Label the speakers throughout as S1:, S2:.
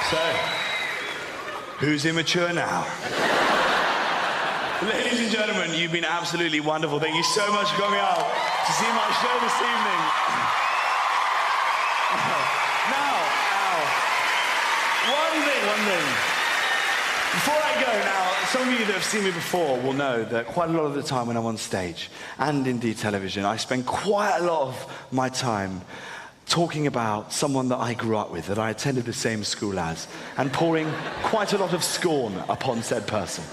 S1: So, who's immature now? Ladies and gentlemen, you've been absolutely wonderful. Thank you so much for coming out to see my show this evening. Now, one thing. Before I go, now, some of you that have seen me before will know that quite a lot of the time when I'm on stage, and indeed television, I spend quite a lot of my time talking about someone that I grew up with, that I attended the same school as, and pouring quite a lot of scorn upon said person.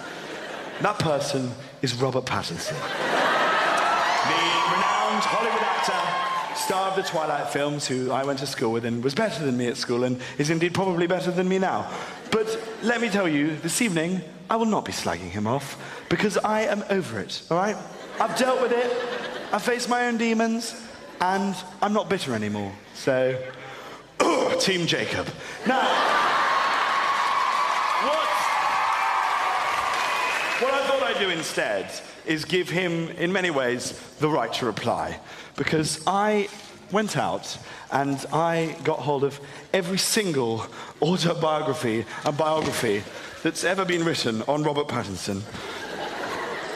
S1: That person is Robert Pattison. The renowned Hollywood actor, star of the Twilight films, who I went to school with and was better than me at school and is indeed probably better than me now. But let me tell you, this evening, I will not be slagging him off because I am over it, all right? I've dealt with it, I've faced my own demons, and I'm not bitter anymore. So, Team Jacob. Now, what I thought I'd do instead is give him, in many ways, the right to reply. Because I went out and I got hold of every single autobiography and biography that's ever been written on Robert Pattison.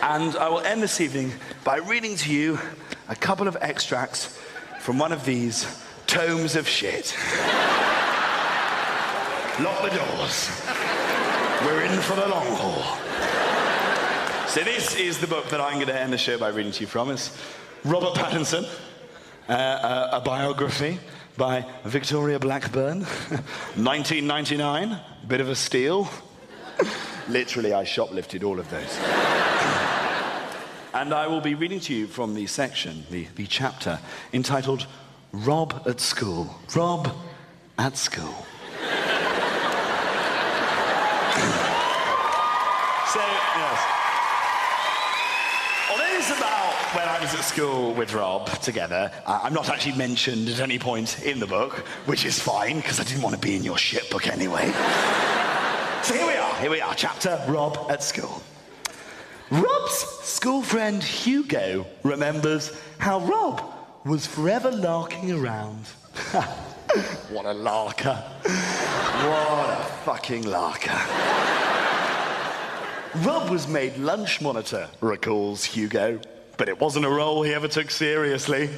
S1: And I will end this evening by reading to you a couple of extracts from one of these tomes of shit. Lock the doors. We're in for the long haul. So this is the book that I'm going to end the show by reading to you from. It's Robert Pattison, a biography by Victoria Blackburn, 1999, bit of a steal. Literally, I shoplifted all of those. And I will be reading to you from the section, the chapter, entitled Rob at School. Rob at School. So, yes. Although it's about when I was at school with Rob together, I'm not actually mentioned at any point in the book, which is fine, because I didn't want to be in your shit book anyway. So here we are, chapter Rob at School. Rob's school friend Hugo remembers how Rob was forever larking around. What a larker. What a fucking larker. Rob was made lunch monitor, recalls Hugo, but it wasn't a role he ever took seriously.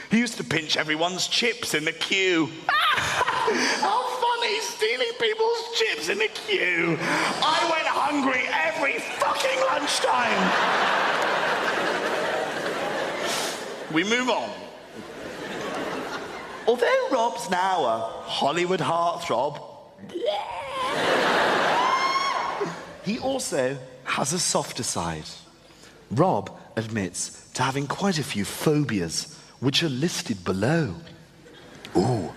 S1: He used to pinch everyone's chips in the queue. How funny, stealing people's chips in the queue. I went hungry every fucking lunchtime. We move on. Although Rob's now a Hollywood heartthrob, he also has a softer side. Rob admits to having quite a few phobias, which are listed below. Ooh,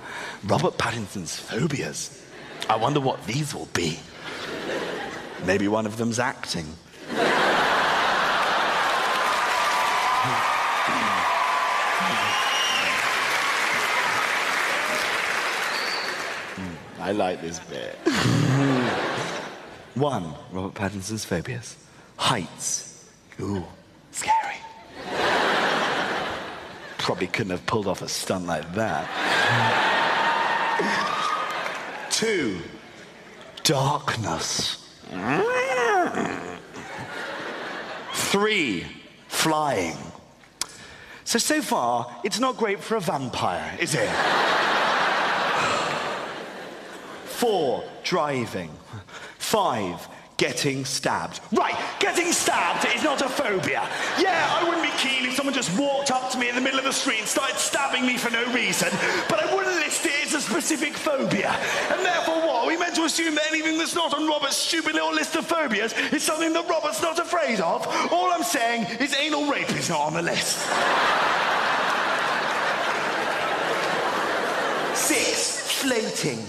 S1: Robert Pattinson's phobias. I wonder what these will be. Maybe one of them's acting. I like this bit. 1, Robert Pattinson's phobias. Heights. Ooh, scary. Probably couldn't have pulled off a stunt like that. 2, darkness. 3, flying. So far, it's not great for a vampire, is it? 4, driving. 5, getting stabbed. Right, getting stabbed is not a phobia. Yeah, I wouldn't be keen if someone just walked up to me in the middle of the street and started stabbing me for no reason, but I wouldn't list it as a specific phobia. And therefore what? Are we meant to assume that anything that's not on Robert's stupid little list of phobias is something that Robert's not afraid of? All I'm saying is anal rape is not on the list. 6, floating.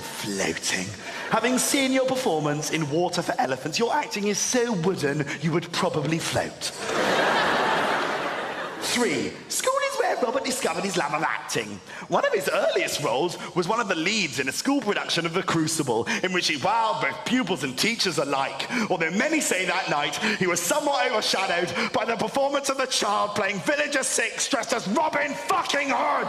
S1: Having seen your performance in Water for Elephants, your acting is so wooden you would probably float. 3, school is where Robert discovered his love of acting. One of his earliest roles was one of the leads in a school production of The Crucible, in which he wowed both pupils and teachers alike. Although many say that night he was somewhat overshadowed by the performance of the child playing Villager 6 dressed as Robin fucking Hood.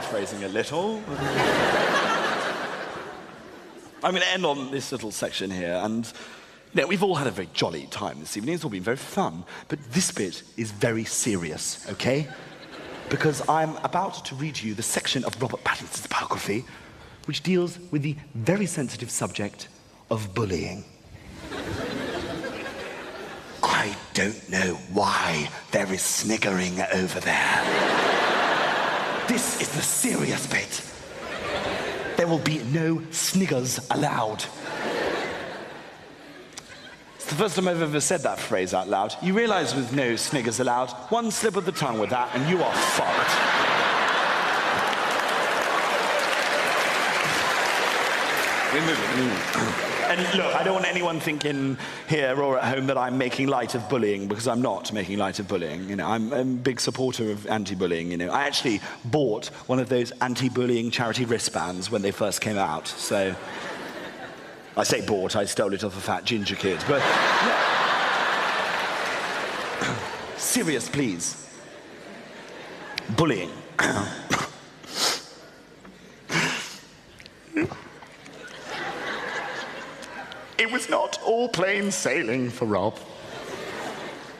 S1: paraphrasing a little. I'm going to end on this little section here, and we've all had a very jolly time this evening. It's all been very fun, but this bit is very serious, okay? Because I'm about to read you the section of Robert Pattison's biography which deals with the very sensitive subject of bullying. I don't know why there is sniggering over there. This is the serious bit. There will be no sniggers allowed. It's the first time I've ever said that phrase out loud. You realize with no sniggers allowed, one slip of the tongue with that and you are fucked. We're moving. And look, I don't want anyone thinking here or at home that I'm making light of bullying, because I'm not making light of bullying. I'm a big supporter of anti-bullying. I actually bought one of those anti-bullying charity wristbands when they first came out. So I say bought, I stole it off a fat ginger kid. But serious, please. Bullying. It was not all plain sailing for Rob.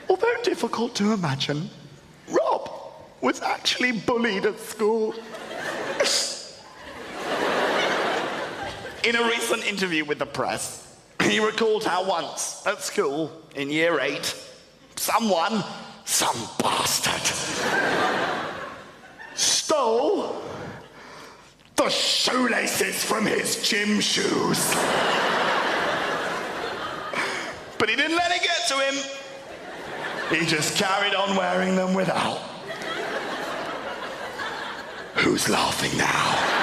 S1: Although difficult to imagine, Rob was actually bullied at school. In a recent interview with the press, he recalled how once at school in year 8, some bastard, stole the shoelaces from his gym shoes. But he didn't let it get to him. He just carried on wearing them without. Who's laughing now?